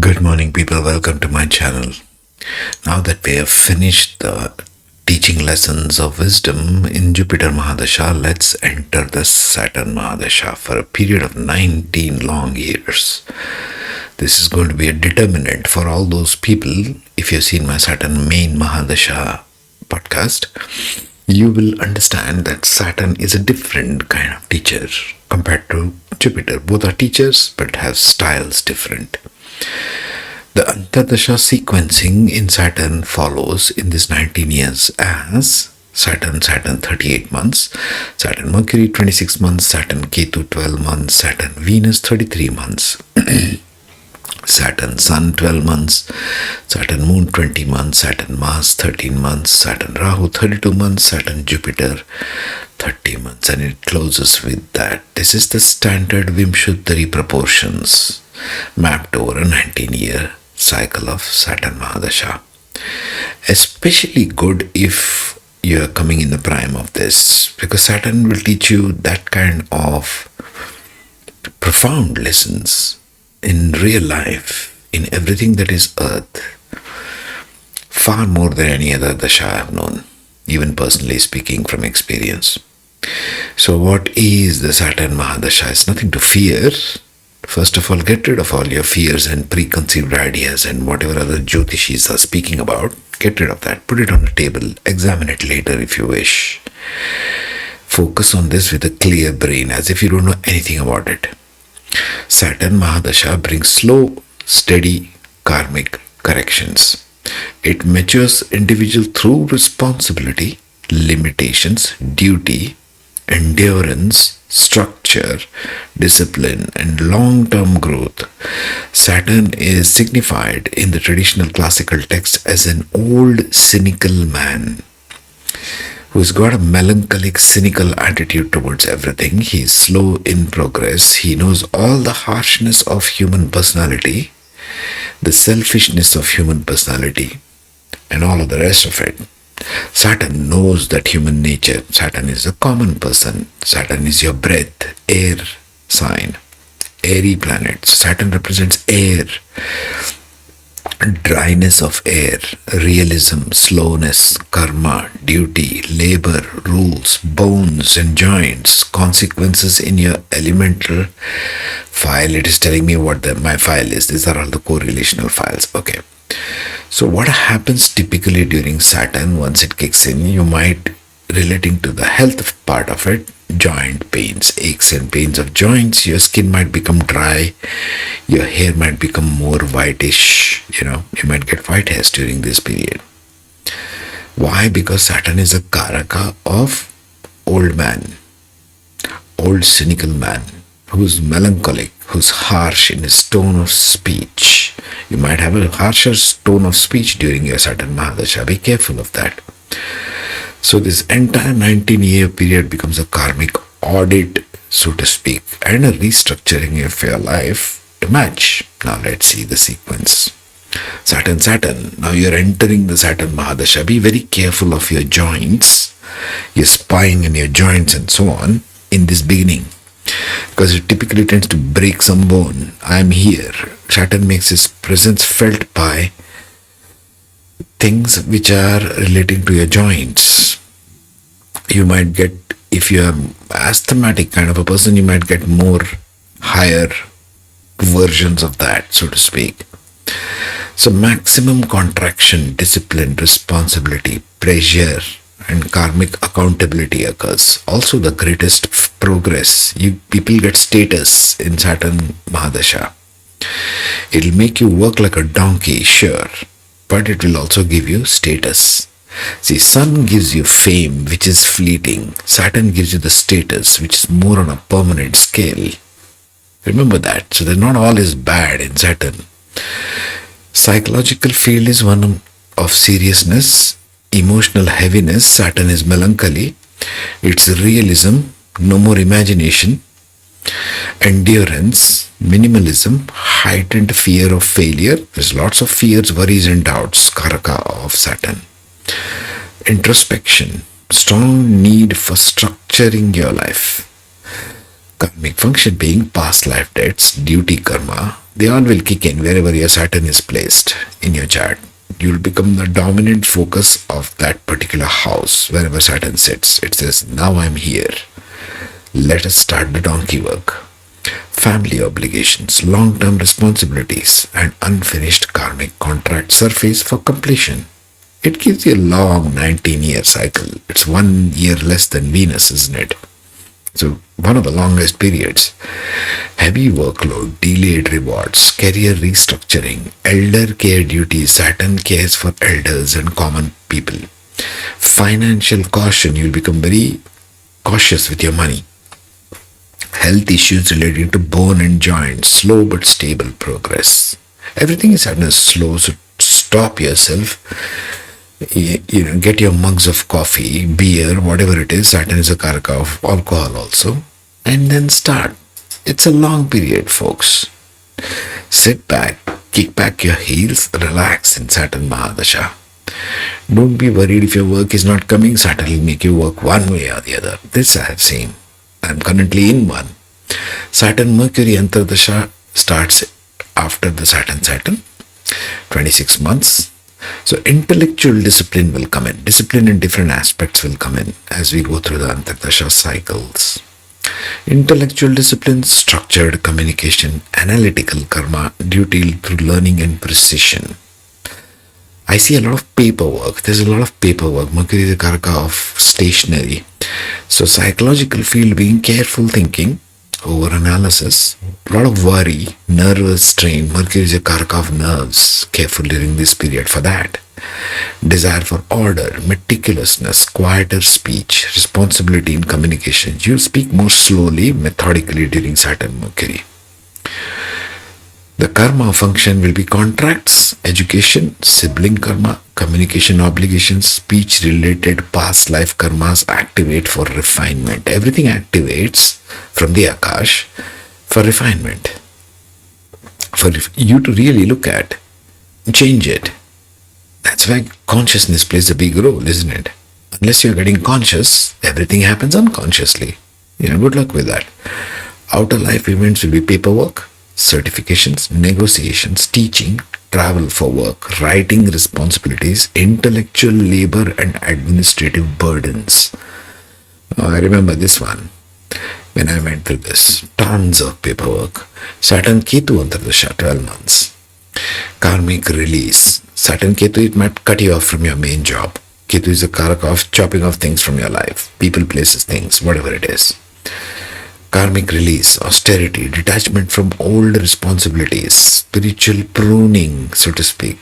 Good morning, people. Welcome to my channel. Now that we have finished the teaching lessons of wisdom in Jupiter Mahadasha, let's enter the Saturn Mahadasha for a period of 19 long years. This is going to be a determinant for all those people. If you've seen my Saturn main Mahadasha podcast, you will understand that Saturn is a different kind of teacher compared to Jupiter. Both are teachers but have styles different. The Antardasha sequencing in Saturn follows in this 19 years as Saturn 38 months, Saturn Mercury 26 months, Saturn Ketu 12 months, Saturn Venus 33 months, Saturn Sun 12 months, Saturn Moon 20 months, Saturn Mars 13 months, Saturn Rahu 32 months, Saturn Jupiter 30 months, and it closes with that. This is the standard Vimshuddhari proportions mapped over a 19-year cycle of Saturn Mahadasha. Especially good if you are coming in the prime of this, because Saturn will teach you that kind of profound lessons in real life, in everything that is earth, far more than any other dasha I have known, even personally speaking from experience. So what is the Saturn Mahadasha? It's nothing to fear. First of all, get rid of all your fears and preconceived ideas and whatever other Jyotishis are speaking about. Get rid of that. Put it on the table. Examine it later if you wish. Focus on this with a clear brain as if you don't know anything about it. Saturn Mahadasha brings slow, steady karmic corrections. It matures individual through responsibility, limitations, duty, endurance, structure, discipline, and long-term growth. Saturn is signified in the traditional classical text as an old cynical man who's got a melancholic, cynical attitude towards everything. He's slow in progress. He knows all the harshness of human personality, the selfishness of human personality, and all of the rest of it. Saturn knows that human nature. Saturn is a common person. Saturn is your breath, air sign, airy planet. Saturn represents air, dryness of air, realism, slowness, karma, duty, labor, rules, bones and joints, consequences in your elemental file. It is telling me what my file is. These are all the correlational files. Okay. So what happens typically during Saturn once it kicks in, you might, relating to the health part of it, joint pains, aches and pains of joints, your skin might become dry, your hair might become more whitish, you might get white hairs during this period. Why? Because Saturn is a karaka of old man, old cynical man, who's melancholic, who's harsh in his tone of speech. You might have a harsher tone of speech during your Saturn Mahadasha. Be careful of that. So this entire 19-year period becomes a karmic audit, so to speak, and a restructuring of your life to match. Now let's see the sequence. Saturn. Now you're entering the Saturn Mahadasha. Be very careful of your joints, your spine and your joints and so on in this beginning, because it typically tends to break some bone. I'm here. Saturn makes his presence felt by things which are relating to your joints. You might get, if you're asthmatic kind of a person, you might get more higher versions of that, so to speak. So maximum contraction, discipline, responsibility, pressure, and karmic accountability occurs. Also the greatest progress. People get status in Saturn Mahadasha. It'll make you work like a donkey, sure, but it will also give you status. See, Sun gives you fame, which is fleeting. Saturn gives you the status, which is more on a permanent scale. Remember that. So that not all is bad in Saturn. Psychological field is one of seriousness, emotional heaviness. Saturn is melancholy. It's realism, no more imagination, endurance, minimalism, heightened fear of failure. There's lots of fears, worries and doubts, karaka of Saturn. Introspection, strong need for structuring your life. Karmic function being past life debts, duty karma, they all will kick in wherever your Saturn is placed in your chart. You'll become the dominant focus of that particular house wherever Saturn sits. It says, now I'm here. Let us start the donkey work. Family obligations, long-term responsibilities, and unfinished karmic contracts surface for completion. It gives you a long 19-year cycle. It's 1 year less than Venus, isn't it? So one of the longest periods. Heavy workload, delayed rewards, career restructuring, elder care duties. Saturn cares for elders and common people. Financial caution. You'll become very cautious with your money. Health issues relating to bone and joints. Slow but stable progress. Everything is Saturn is slow, so stop yourself. Get your mugs of coffee, beer, whatever it is. Saturn is a karaka of alcohol also. And then start. It's a long period, folks. Sit back, kick back your heels, relax in Saturn Mahadasha. Don't be worried if your work is not coming. Saturn will make you work one way or the other. This I have seen. I'm currently in one. Saturn Mercury Antardasha starts after the Saturn, 26 months. So intellectual discipline will come in. Discipline in different aspects will come in as we go through the Antardasha cycles. Intellectual discipline, structured communication, analytical karma, duty through learning and precision. I see a lot of paperwork. There's a lot of paperwork. Mercury is the karaka of stationery. So psychological field being careful thinking, over analysis, a lot of worry, nervous strain. Mercury is a karaka of nerves. Careful during this period for that. Desire for order, meticulousness, quieter speech, responsibility in communication. You'll speak more slowly, methodically during Saturn Mercury. The karma function will be contracts, education, sibling karma, communication obligations, speech related past life karmas activate for refinement. Everything activates from the Akash for refinement. For you to really look at, change it. That's why consciousness plays a big role, isn't it? Unless you're getting conscious, everything happens unconsciously. Good luck with that. Outer life events will be paperwork, certifications, negotiations, teaching, travel for work, writing responsibilities, intellectual labor and administrative burdens. I remember this one when I went through this. Tons of paperwork. Saturn Ketu Antardasha, 12 months. Karmic release. Saturn Ketu, it might cut you off from your main job. Ketu is a karaka of chopping off things from your life. People, places, things, whatever it is. Karmic release, austerity, detachment from old responsibilities, spiritual pruning, so to speak.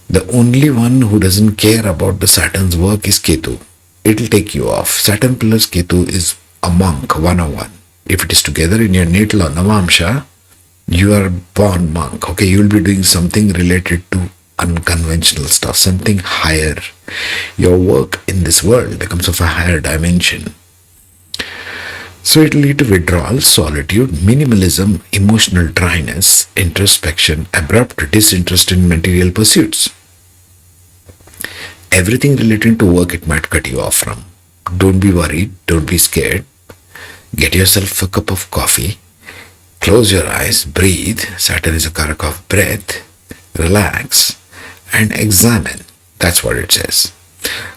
The only one who doesn't care about the Saturn's work is Ketu. It'll take you off. Saturn plus Ketu is a monk, 101. If it is together in your natal or Navamsha, you are born monk. Okay, you'll be doing something related to unconventional stuff, something higher. Your work in this world becomes of a higher dimension. So it will lead to withdrawal, solitude, minimalism, emotional dryness, introspection, abrupt disinterest in material pursuits. Everything relating to work it might cut you off from. Don't be worried, don't be scared. Get yourself a cup of coffee, close your eyes, breathe. Saturn is a karaka of breath. Relax and examine. That's what it says.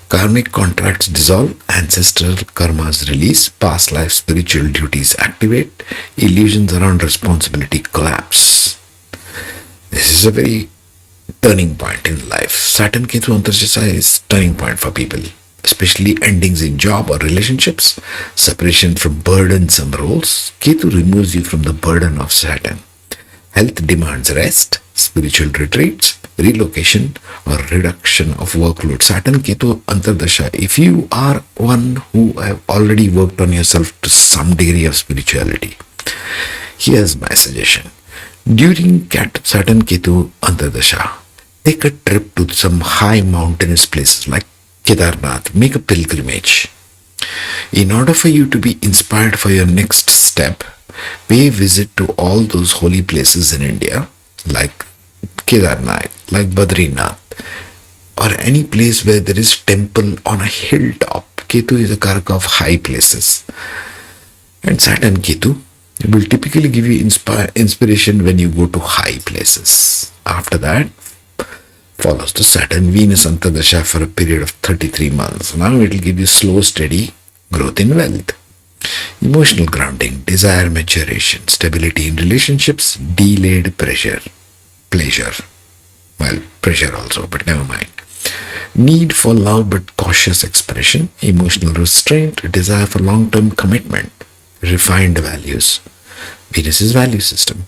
Karmic contracts dissolve, ancestral karmas release, past life spiritual duties activate, illusions around responsibility collapse. This is a very turning point in life. Saturn Ketu Antardasha is turning point for people, especially endings in job or relationships, separation from burdensome roles. Ketu removes you from the burden of Saturn. Health demands rest, spiritual retreats, relocation or reduction of workload. Saturn Ketu Antardasha. If you are one who have already worked on yourself to some degree of spirituality, here's my suggestion. During Saturn Ketu Antardasha, take a trip to some high mountainous places like Kedarnath. Make a pilgrimage. In order for you to be inspired for your next step, pay visit to all those holy places in India like Kedarnath, like Badrinath, or any place where there is temple on a hilltop. Ketu is a karaka of high places. And Saturn Ketu will typically give you inspiration when you go to high places. After that, follows the Saturn Venus Antardasha for a period of 33 months. Now it will give you slow, steady growth in wealth. Emotional grounding, desire maturation, stability in relationships, delayed pleasure. Well, pressure also, but never mind. Need for love but cautious expression, emotional restraint, desire for long-term commitment, refined values. Venus's value system.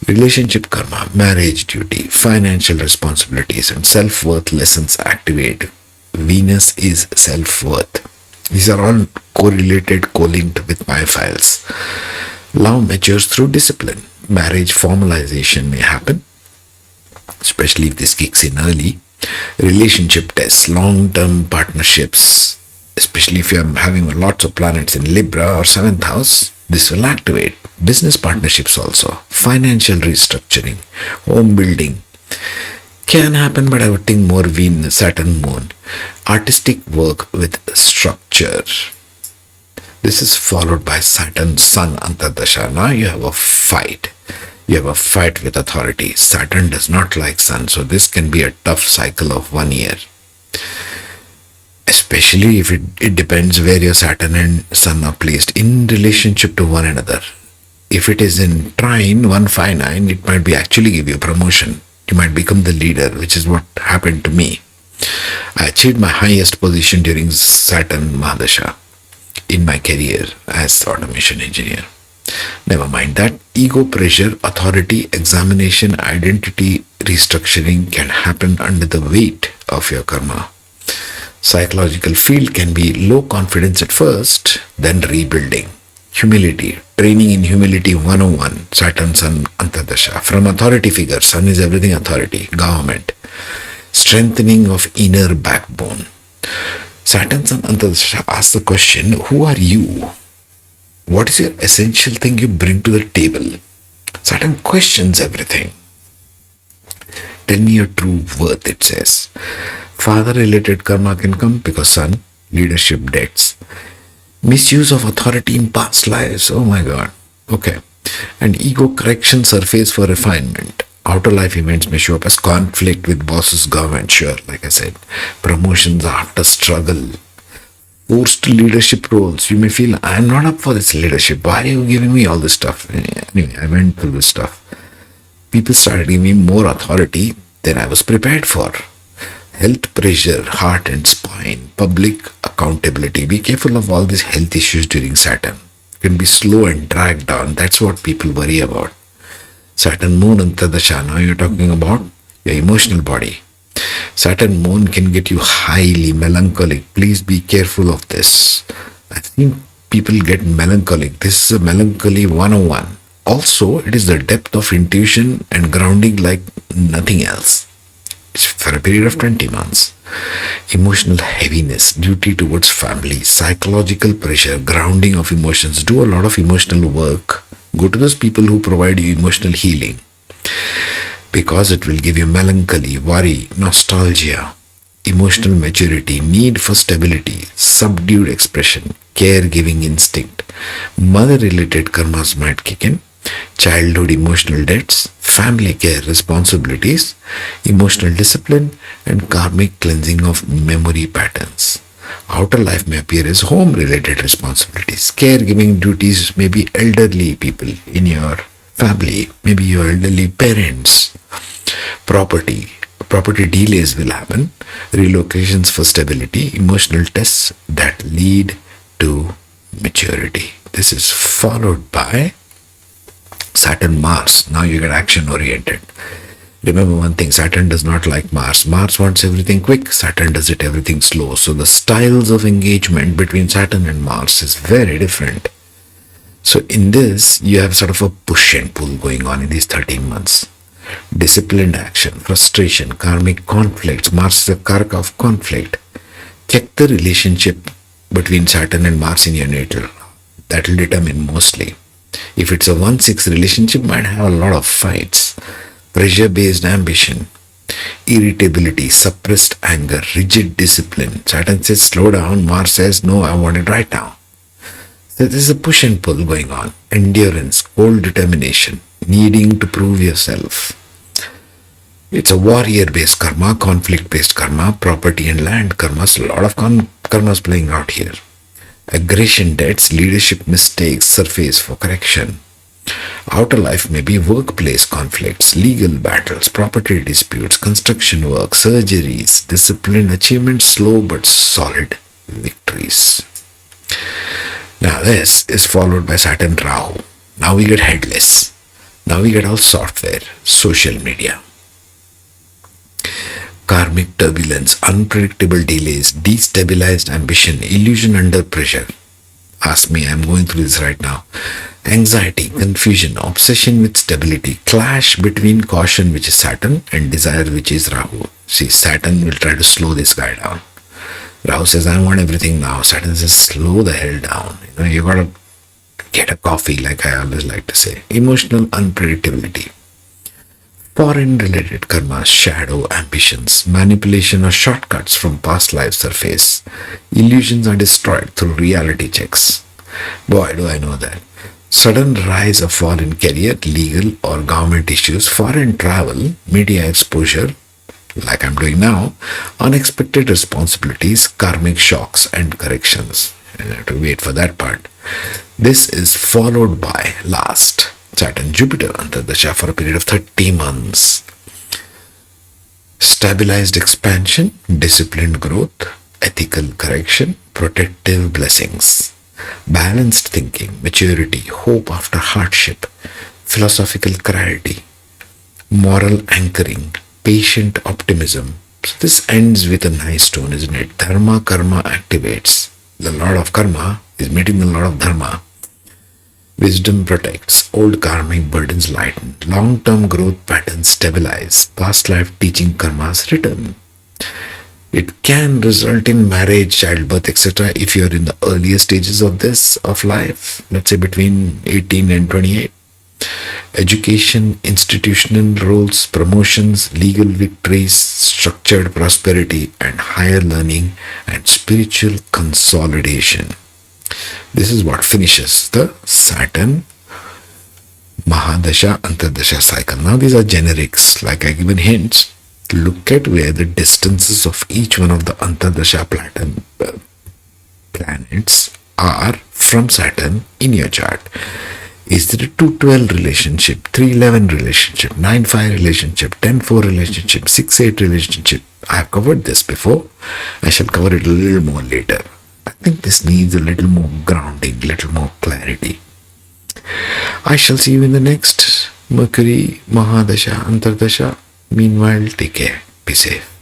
Relationship karma, marriage duty, financial responsibilities, and self-worth lessons activate. Venus is self-worth. These are all correlated, co-linked with my files. Love matures through discipline. Marriage formalization may happen, especially if this kicks in early. Relationship tests, long-term partnerships, especially if you're having lots of planets in Libra or 7th house, this will activate. Business partnerships also. Financial restructuring, home building. Can happen, but I would think more Venus, Saturn, Moon. Artistic work with structure. This is followed by Saturn, Sun, Antardasha. Now you have a fight. You have a fight with authority. Saturn does not like Sun, so this can be a tough cycle of 1 year. Especially if it depends where your Saturn and Sun are placed in relationship to one another. If it is in trine 159, it might be actually give you promotion. You might become the leader, which is what happened to me. I achieved my highest position during Saturn Mahadasha in my career as automation engineer. Never mind that. Ego pressure, authority, examination, identity restructuring can happen under the weight of your karma. Psychological field can be low confidence at first, then rebuilding. Humility, training in humility 101, Saturn, Sun, Antardasha. From authority figure, Sun is everything authority, government. Strengthening of inner backbone. Saturn, Sun, Antardasha asks the question, who are you? What is your essential thing you bring to the table? Saturn questions everything. Tell me your true worth, it says. Father-related karma can come because Sun, leadership debts. Misuse of authority in past lives. Oh my God. Okay. And ego correction surface for refinement. Outer life events may show up as conflict with bosses, government, sure, like I said. Promotions after struggle. Forced leadership roles. You may feel, I'm not up for this leadership. Why are you giving me all this stuff? Anyway, I went through this stuff. People started giving me more authority than I was prepared for. Health pressure, heart and spine, public accountability. Be careful of all these health issues during Saturn. It can be slow and dragged down. That's what people worry about. Saturn, Moon, Antardasha. Now you're talking about your emotional body. Saturn, Moon can get you highly melancholic. Please be careful of this. I think people get melancholic. This is a melancholy 101. Also, it is the depth of intuition and grounding like nothing else. For a period of 20 months. Emotional heaviness, duty towards family, psychological pressure, grounding of emotions. Do a lot of emotional work. Go to those people who provide you emotional healing. Because it will give you melancholy, worry, nostalgia, emotional maturity, need for stability, subdued expression, caregiving instinct. Mother-related karmas might kick in. Childhood emotional debts, family care responsibilities, emotional discipline, and karmic cleansing of memory patterns. Outer life may appear as home-related responsibilities. Caregiving duties may be elderly people in your family, maybe your elderly parents. Property delays will happen. Relocations for stability, emotional tests that lead to maturity. This is followed by Saturn, Mars. Now you get action oriented. Remember one thing, Saturn does not like Mars. Mars wants everything quick, Saturn does it everything slow. So the styles of engagement between Saturn and Mars is very different. So in this, you have sort of a push and pull going on in these 13 months. Disciplined action, frustration, karmic conflicts. Mars is a karka of conflict. Check the relationship between Saturn and Mars in your natal. That will determine mostly. If it's a 1-6 relationship, might have a lot of fights. Pressure-based ambition, irritability, suppressed anger, rigid discipline. Saturn says slow down, Mars says no, I want it right now. So there's a push and pull going on, endurance, cold determination, needing to prove yourself. It's a warrior-based karma, conflict-based karma, property and land karma. So a lot of karmas playing out here. Aggression, debts, leadership mistakes surface for correction. Outer life may be workplace conflicts, legal battles, property disputes, construction work, surgeries, discipline, achievements, slow but solid victories. Now this is followed by Saturn Rahu. Now we get headless. Now we get all software, social media. Karmic turbulence, unpredictable delays, destabilized ambition, illusion under pressure. Ask me, I'm going through this right now. Anxiety, confusion, obsession with stability, clash between caution, which is Saturn, and desire, which is Rahu. See, Saturn will try to slow this guy down. Rahu says, I want everything now. Saturn says, slow the hell down. You gotta get a coffee, like I always like to say. Emotional unpredictability. Foreign related karma, shadow ambitions, manipulation or shortcuts from past lives surface. Illusions are destroyed through reality checks. Boy, do I know that. Sudden rise or fall in career, legal or government issues, foreign travel, media exposure, like I'm doing now, unexpected responsibilities, karmic shocks and corrections. I have to wait for that part. This is followed by last Saturn Jupiter Antardasha for a period of 30 months. Stabilized expansion, disciplined growth, ethical correction, protective blessings. Balanced thinking, maturity, hope after hardship, philosophical clarity, moral anchoring, patient optimism. So this ends with a nice tone, isn't it? Dharma karma activates. The Lord of Karma is meeting the Lord of Dharma. Wisdom protects, old karmic burdens lighten, long-term growth patterns stabilize, past life teaching karmas return. It can result in marriage, childbirth, etc. if you're in the earlier stages of this, of life, let's say between 18 and 28. Education, institutional roles, promotions, legal victories, structured prosperity, and higher learning and spiritual consolidation. This is what finishes the Saturn Mahadasha Antardasha cycle. Now these are generics, like I given hints. Look at where the distances of each one of the Antardasha planets are from Saturn in your chart. Is there a 2-12 relationship, 3-11 relationship, 9-5 relationship, 10-4 relationship, 6-8 relationship? I have covered this before. I shall cover it a little more later. I think this needs a little more grounding, little more clarity. I shall see you in the next Mercury Mahadasha Antardasha. Meanwhile, take care. Be safe.